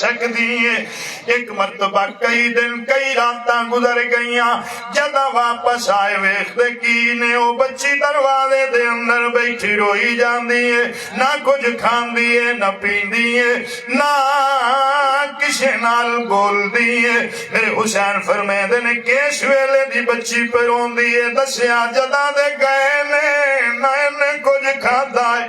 سکدی ہے۔ ایک مرتبہ کئی دن کئی راتاں گزر گئیاں، جدہ واپس آئے ویکھدے کی نے او بچی دروازے دے اندر بیٹھی روئی جاندی ہے، نہ کچھ کھاندی ہے نہ پیندی ہے نہ کسی نال بول دی ہے۔ میرے حسین فرمیندے نے کیس ویلے دی بچی پر روندی ہے، دسیا جدہ دے گئے نے نہ انہیں کچھ کھاندا ہے۔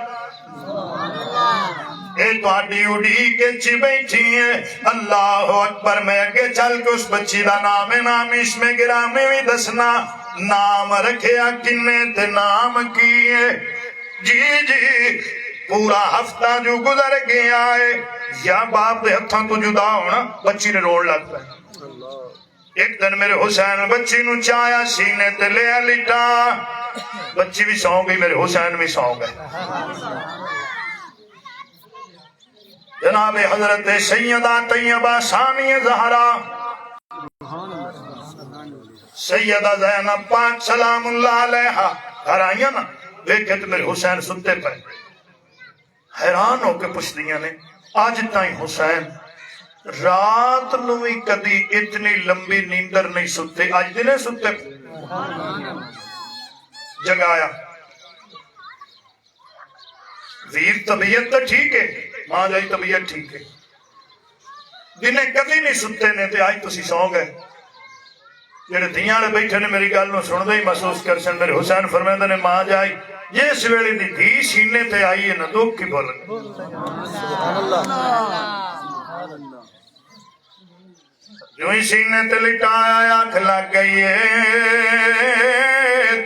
اے تو آڈی اڑی کے چی بیٹھی ہیں۔ اللہ اکبر، میں اگے چل کے اس بچی دا نام نامیش میں گرامی بھی دسنا، نام رکھیا کنے تے نام کیے۔ جی جی پورا ہفتہ جو گزر گیا ہے، یا باپ دے ہتھاں تو جدا ہونا، بچی نے روڑ لگ پہ۔ ایک دن میرے حسین بچی نو چایا سینے تے لیا لٹا، بچی بھی سو گئی، میرے حسین بھی سو گئے۔ جناب حضرت سیدہ طیبہ ثانی زہرا سیدہ زینب پاک سلام اللہ علیہا گھر آئیاں نا، دیکھے تو میرے حسین ستے پہ حیران ہو کے پوچھ دیا نے، آج تائیں حسین رات نوی کدی اتنی لمبی نیندر نہیں ستے، آج دنے ستے جگایا۔ ویر طبیعت تو ٹھیک ہے، ماں جائی طبیعت ٹھیک ہے، دنے کدی نہیں ستے نے تے آج تسی سو گئے۔ جڑے دھیاں نے بیٹھے نے میری گل نو سن دے ہی محسوس کر سن، میرے حسین فرمیندے نے ماں جائی جس ویلے دی دھی سینے تے آئی ہے نہ دکھ کی بول جو ہی سینے تے لٹایا آنکھ لگ گئی ہے،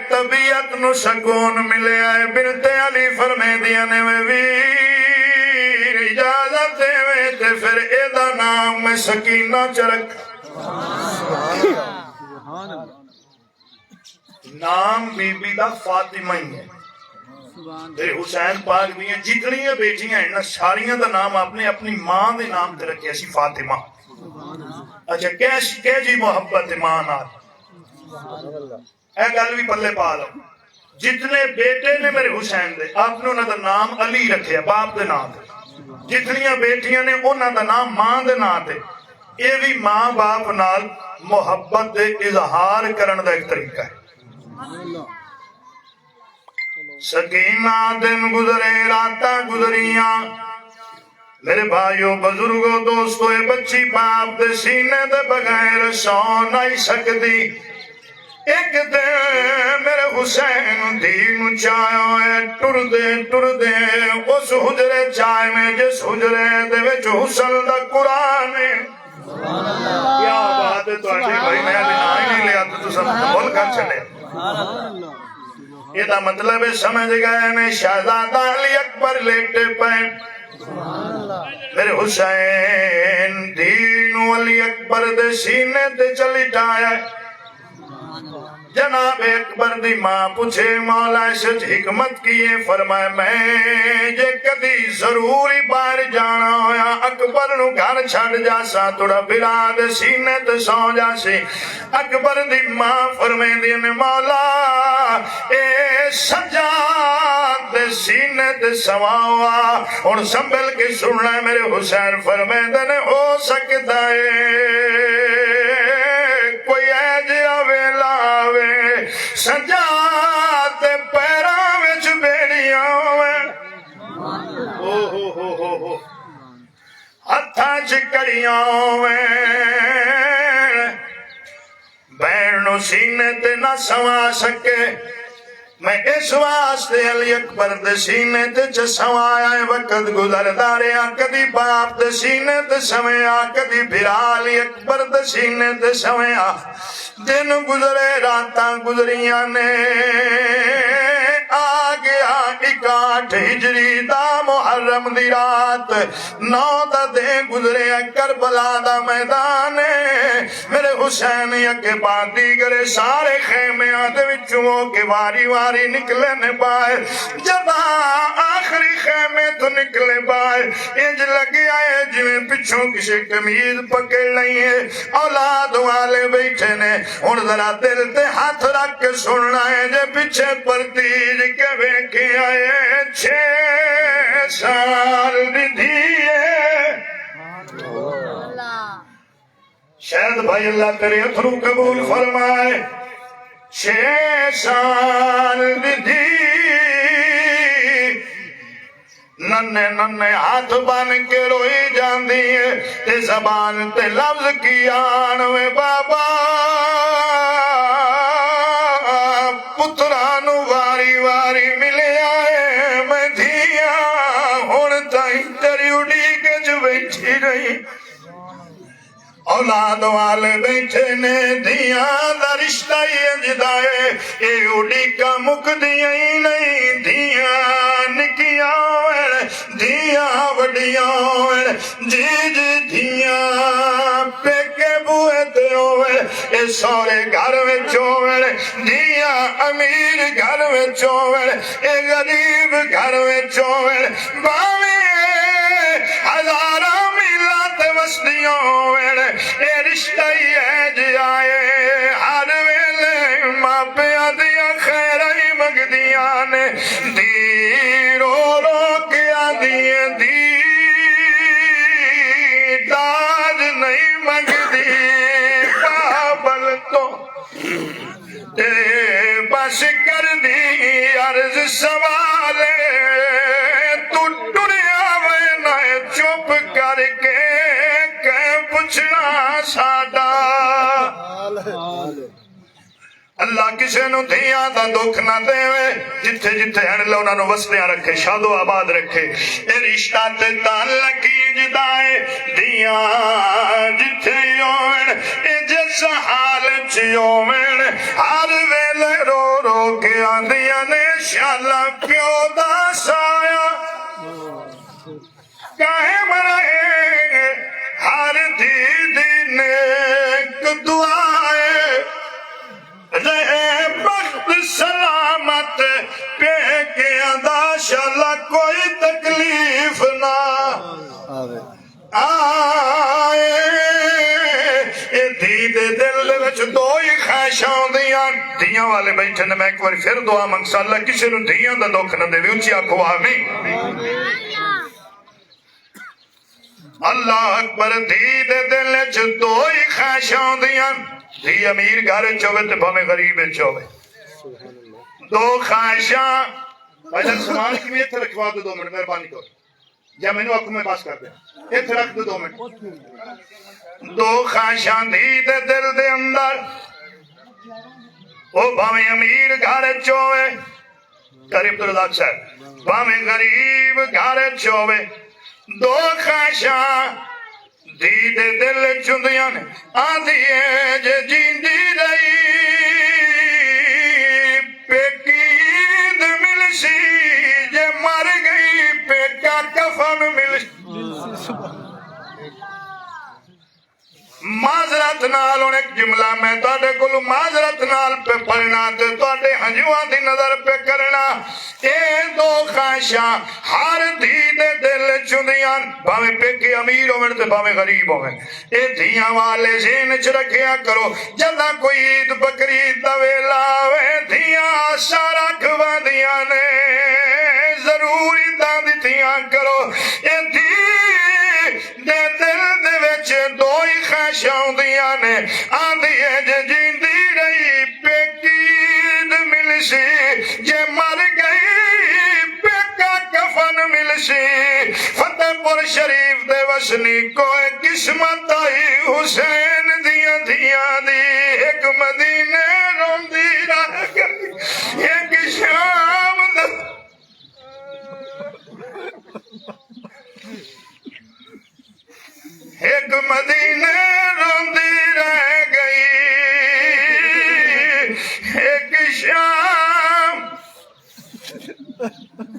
طبیعت نو سکون ملے آئے۔ بنت علی فرمیندیاں نے ویر اجازت دے تے پھر ایدہ نام میں سکینہ چرک نام بی بی دا فاطمہ ہی ہے۔ میرے حسین پاک بھی ہیں جتنی بیٹیاں ہیں نا ساریاں دا نام اپنے اپنی ماں دے نام تے رکھے سی فاطمہ۔ اچھا کہ جی محبت ماں نال اے گل بھی پلے پا لو، جتنے بیٹے نے میرے حسین دے آپ نے انہوں دا نام علی رکھے باپ دے نام تے، جتنیاں بیٹیاں نے انہوں دا نام ماں دے نام تے۔ یہ بھی ماں باپ نال محبت دے اظہار کرن دا ایک طریقہ ہے۔ سکینہ دن گزرے راتاں گزریاں، میرے بھائیوں بزرگوں دوستوں، یہ بچی باپ دے سینے دے بغیر سو نہیں سکتی۔ ایک دن میرے حسین دین چاہیوں ہے ٹر دے اس حجرے چائے میں جس حجرے دے وچ حسن دا قرآن ہے۔ کیا بات ہے تو آٹھے بھائی میں دن نہیں لیا تو سب بول کر چلے۔ یہ دا مطلب ہے سمجھ گئے میں شہزادہ علی اکبر لیٹے پہ میرے حسین دین علی اکبر دے سینے تے چلیٹایا۔ جناب اکبر دی ماں پوچھے مولا شد حکمت کیے، فرمائے میں جے کدی ضروری باہر جانا ہویا اکبر نو گھر چھڑ جاسا توڑا بلاد سینے تے سو جاسی۔ اکبر دی ماں فرمائے دی مولا اے سجاد سینے تے سوا ہوا اور سنبھل کے سننا ہے۔ میرے حسین فرمائے دی ہو سکتا ہے کوئی ایجا ویلا وے سجاد پیراں وچ بیڑیاں وے ہتھاں چ کڑیاں وے بہن نو سینے تے نہ سوا سکے۔ میں اس واسطے علی اکبر دے سینے تے چ سوایا ہے۔ وقت گزردا رہیا، کدی باپ دے سینے تے سویا، کدی بھرا علی اکبر دے سینے تے سویا۔ دن گزرے راتاں گزریاں نے، آ گیا 61 ہجری دا محرم دی رات، 9 دا دن گزرے کربلا دا میدان۔ میرے حسین یکے بعد دیگرے سارے خیمیاں دے وچوں کے واری واری نکلے نے باہر۔ جب آخری خیمے تو نکلے باہر، انج لگی آئے جویں پچھوں کسی کمیز پکڑ نہیں ہے، اولاد والے بیٹھے نے۔ اور ذرا دل تے ہاتھ رکھ کے سننا ہے جے پیچھے پرتیج کے ویکھے آئے 6 سال دی دھیے شاید بھائی اللہ تیرے اتھرو قبول فرمائے 6 سال دی ننے ننے ہاتھ بن کے روئی جاندی ہے تے زبان تے لفظ کی آنوے بابا پترانو واری واری ملے آئے میں دھیاں ہون تائیں تیری اڑی کے جو بیٹھی رہی اولاد والے بیٹھے نے دھیاں دا رشتہ ہی اجدائے اے اڑی کا مک دیا ہی نہیں دھیاں نکیاں دھیاں وڈیاں جی جی دھیاں پیکے بوئے تے ہوئے اے سورے گھر میں چوئے دھیاں امیر گھر میں چوئے اے غریب گھر میں چوئے باوی ہزارہ میلات وسطیوں اے رشتہ ہی ہے جی آئے ہر ویلے ماں پیاں دیا خیر ہی مگدیاں نے دی رو رو کیا دیے دی داج نہیں مگدی بابل تو تے بس کر دی عرض سوالے تو ٹریا وینا چپ کر کے پوچھنا ساڈا اللہ کسے نو دھیاں دا دکھ نہ دے جتھے جتھے ہن لو انہاں نو وسدیاں رکھے شاد و آباد رکھے اے رشتہ تے تعلق جدائے دھیاں جتھے یومن اے جس حال چ یومن ہر ویلے رو رو کے آندیاں نے شالا پیو دا سایہ کاہے مرائے ہر دی نیک دعائے رہے بخت سلامت پیکے ادا شالا کوئی تکلیف نہ آئے اے دھی دے دل دے وچ دو ہی خواہشاں دیاں دھیاں والے بیٹھے نے میں ایک بار پھر دعا منگسا اللہ کسی نو دھیاں دا دکھ نہ دے اونچی آکھو آمین اللہ اکبر دھی دے دل وچ دو ہی خواہشاں دیاں دھی امیر گھر چوے تے بھاویں غریب چوے دو خواہشاں بھائی سامان کی میں اتنے رکھوا دو 2 منٹ مہربانی کرو یا میں نے آپ کو میں پاس کر دیا اتنے رکھ دو 2 منٹ دو خواہشاں دھی دے دل دے اندر وہ بھاویں امیر گھر چوے قریب عبدالرزاق صاحب بھاویں غریب گھر چوے دو خواہشاں دی دے دل چندیاں نے آدھیے جے جیندی رہی پیکید ملسی جے مر گئی پیکا کفن ملسی معذرت نال ایک جملہ میں تواڈے کول معذرت نال پہ پڑھنا تے تواڈے ہنجواں دی نظر پہ کرنا اے دو خواہشاں ہر دھی دے دل چندیاں بھاویں پیکے امیر ہوون تے بھاویں غریب ہوون اے دھیاں والے ذہن چ رکھیا کرو جداں کوئی عید بقرعید دا ویلا آوے دھیاں سارا کھواندیاں نے ضرور عیداں دتیاں کرو اے دھی دے دل دے وچ دو ہی خواہشاں ہوندیاں نے آندھی ہے جے جیندی رہی پیکید ملسی جے مر گئی پیکا کفن ملسی فتح پور شریف دے وسنی کوئی قسمت آئی حسین دیاں دھیاں دی ایک مدینے روندی رہ گئی ایک شام ایک مدینے روندی رہ گئی ایک شام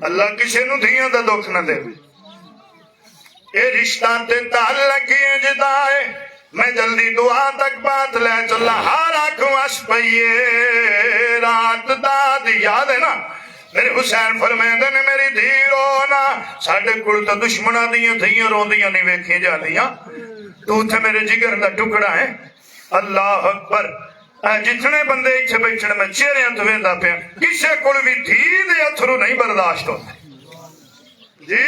اللہ کسی نو دھیاں دا دکھ نہ دے اے رشتہ تے تعلق ہی جدائے میں جلدی دعا تک بات لے چلا ہر آنکھ وس پئیے رات داد یاد ہے نا میرے حسین فرمیندے نے میری دھی رونا ساڈے کول تے دشمناں دیاں دھیاں روندیاں نہیں ویکھیاں جاندیاں تو تے میرے جگر دا ٹکڑا ہے اللہ اکبر جتنے بندے اتنے بیٹھنے میں چہرے ہاتھ ویندا پیا کسے کول بھی دھی دے اتھرو نہیں برداشت ہوندے جی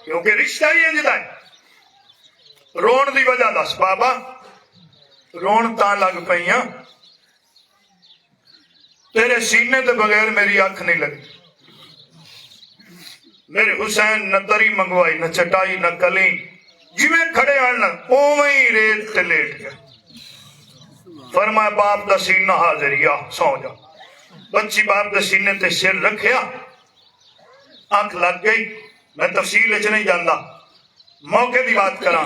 کیونکہ رشتہ ہی انجدا ہے رون دی وجہ دس بابا رون تا لگ پئی ہاں تیرے سینے دے بغیر میری اکھ نہیں لگی میرے حسین نہ دری منگوائی نہ چٹائی نہ کلی جی میں کھڑے آنا اوویں ہی ریت تے لیٹ گیا فرمایا باپ دا سینہ حاضر یا سو جا بچی باپ دا سینے تے سر رکھیا آنکھ لگ گئی میں تفصیل اچھ نہیں جاندا موقع دی بات کراں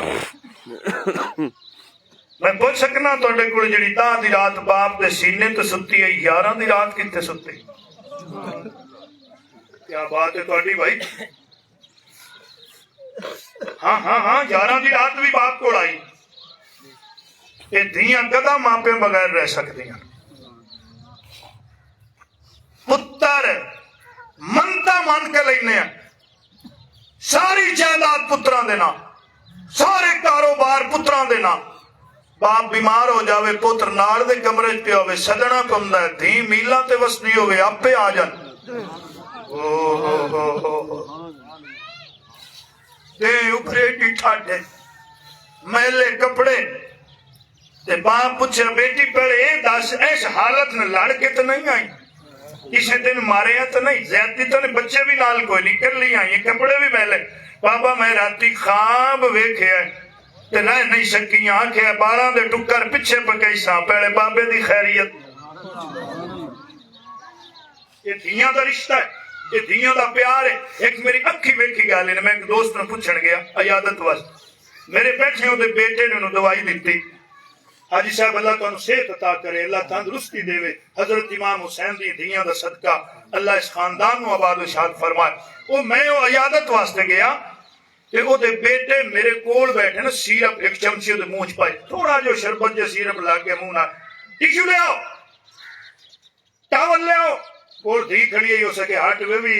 میں پوچھ سکنا توڑے کوڑے جڑی دا دی رات باپ دے سینے تے ستی ہے 11 دی رات کتے ستی کیا بات ہے توڑی بھائی ہاں 11 دی رات بھی باپ کو آئی یہ دھیاں کدا ماں پہ بغیر رہ سکتی ہیں پتر منتا مان کے لینے ہیں ساری جائیداد پتراں دینا سارے کاروبار پتراں دینا باپ بیمار ہو جاوے پتر نال دے کمرے پہ ہوئے سجنا پمدا ہے دھی میلا تے وسدی ہوئے آپ پہ آ جان دے اوپرے ڈی ٹھاڈے میلے کپڑے تے باپ پوچھے بیٹی پہلے اے دس ایس حالت نے لڑ کے تو نہیں آئی کسی دن مارے ہیں تو نہیں زیادتی تو نہیں بچے بھی نال کوئی نہیں کر لی آئی کپڑے بھی میلے بابا میں راتی خواب ویکھے ہے تے رہ نہیں سکیاں آنکھیں 12 دے ٹکر پچھے پکئی ساں پہلے بابے دی خیریت یہ دھیاں دا رشتہ ہے یہ دھیاں دا پیار ہے ایک میری اکھی ویکھی گالی نے میں ایک دوست نے پوچھن گیا عیادت واسطے میرے بیٹھے ہوں دے بیٹے نے انہوں دوائی دیتی حاجی صاحب اللہ تو انہوں صحت عطا کرے اللہ تندرستی دے وے حضرت امام حسین دی دھیاں دا صدقہ اللہ اس خاندان نو آباد و شاد فرمائے وہ میں عیادت واسطے گیا کہ وہ دے بیٹے میرے کول بیٹھے نا سیرپ ایک چمچی دے منہ پائی تھوڑا جو شربت جو سیرپ لا کے منہ نہ ٹیشو لے آؤ ٹاول لے آؤ اور دھی کھڑی ہی ہو سکے ہٹ وے بھی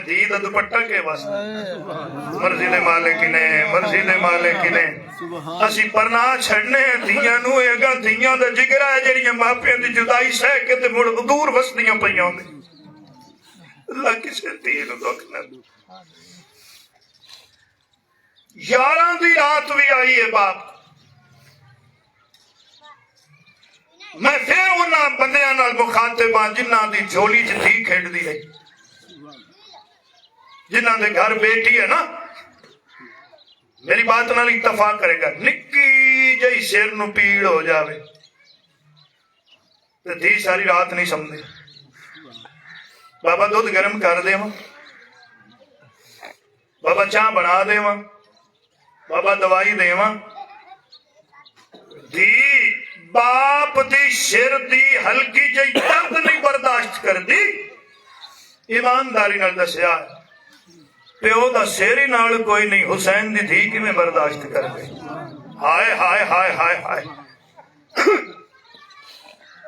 دھی دا دوپٹہ کے واسطے مرضی دے مالک نے مرضی دے مالک نے اسی پرنا چھڑنے دھیاں نو اگا دھیاں دا جگرا ہے جڑیاں ماپیاں دی جدائی سہ کے تے مڑ دور وسدیاں پئیاں ہوندی اللہ کسے دھی نو دکھ نہ دو 11 دی رات بھی آئی ہے باپ میں پھر انہاں بندیاں نال مخاطب ہاں جنہاں دی جھولی چ دھی کھیڈ دی رہی جنہاں دے گھر بیٹی ہے نا میری بات نال اتفاق کرے گا نکی جئی سر نو پیڑ ہو جاوے تے دھی ساری رات نہیں سمجھے بابا دودھ گرم کر دے ماں بابا چاہ بنا دے ماں بابا دوائی دے ماں دھی باپ دی سر دی ہلکی جئی درد نہیں برداشت کر دی ایمانداری نال دسیا پیو دا سر ہی نال کوئی نہیں حسین دی دھی کی میں برداشت کر گئی ہائے ہائے ہائے ہائے ہائے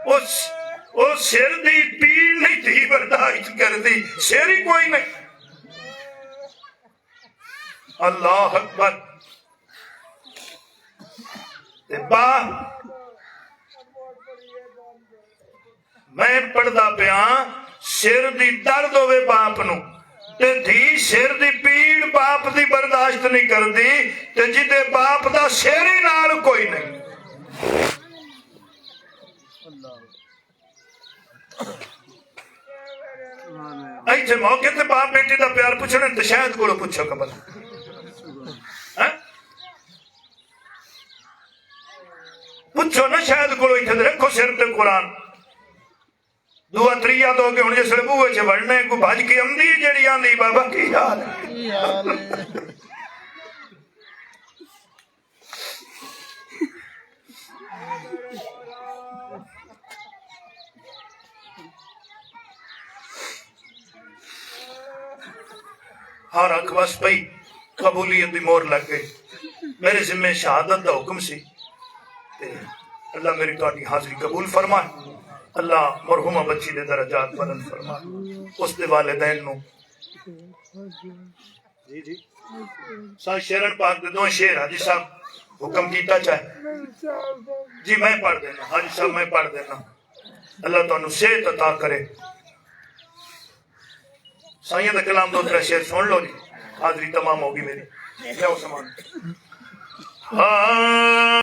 اس سر دی پیڑ نہیں تھی برداشت کر دی سر ہی کوئی نہیں اللہ اکبر میں پڑھدا پیا سر دی درد ہوئے باپ نو تے دھی سر دی پیڑ باپ دی برداشت نہیں کر دی تے جدے باپ دا سر ہی نال کوئی نہیں ایتھے موقع تے باپ بیٹی دا پیار پوچھنے تے شاید کو پوچھو قبل پوچھو نا شاید کو ایتھے رکھو سر تے قرآن دعا تریا تو کہ ہن جس لے بوئے چ وڑنے کو بھج کے امدی جڑی آندی بابا کی حال ہر اک بس پئی قبولیت دی مور لگ گئی میرے ذمہ شہادت دا حکم سی اللہ میری تہاڈی حاضری قبول فرمائے اللہ مرحومہ بچی دے درجات بلند فرمائے اس دے والدین نو جی سا شیرن پاک دے دو شیر حاجی صاحب حکم کیتا چاہے جی میں پڑھ دینا حاجی صاحب میں پڑھ دینا اللہ تانوں صحت عطا کرے سائیں دا کلام دو ترے شیر سن لو جی حاضری تمام ہوگی میری جاؤ سامان ہاں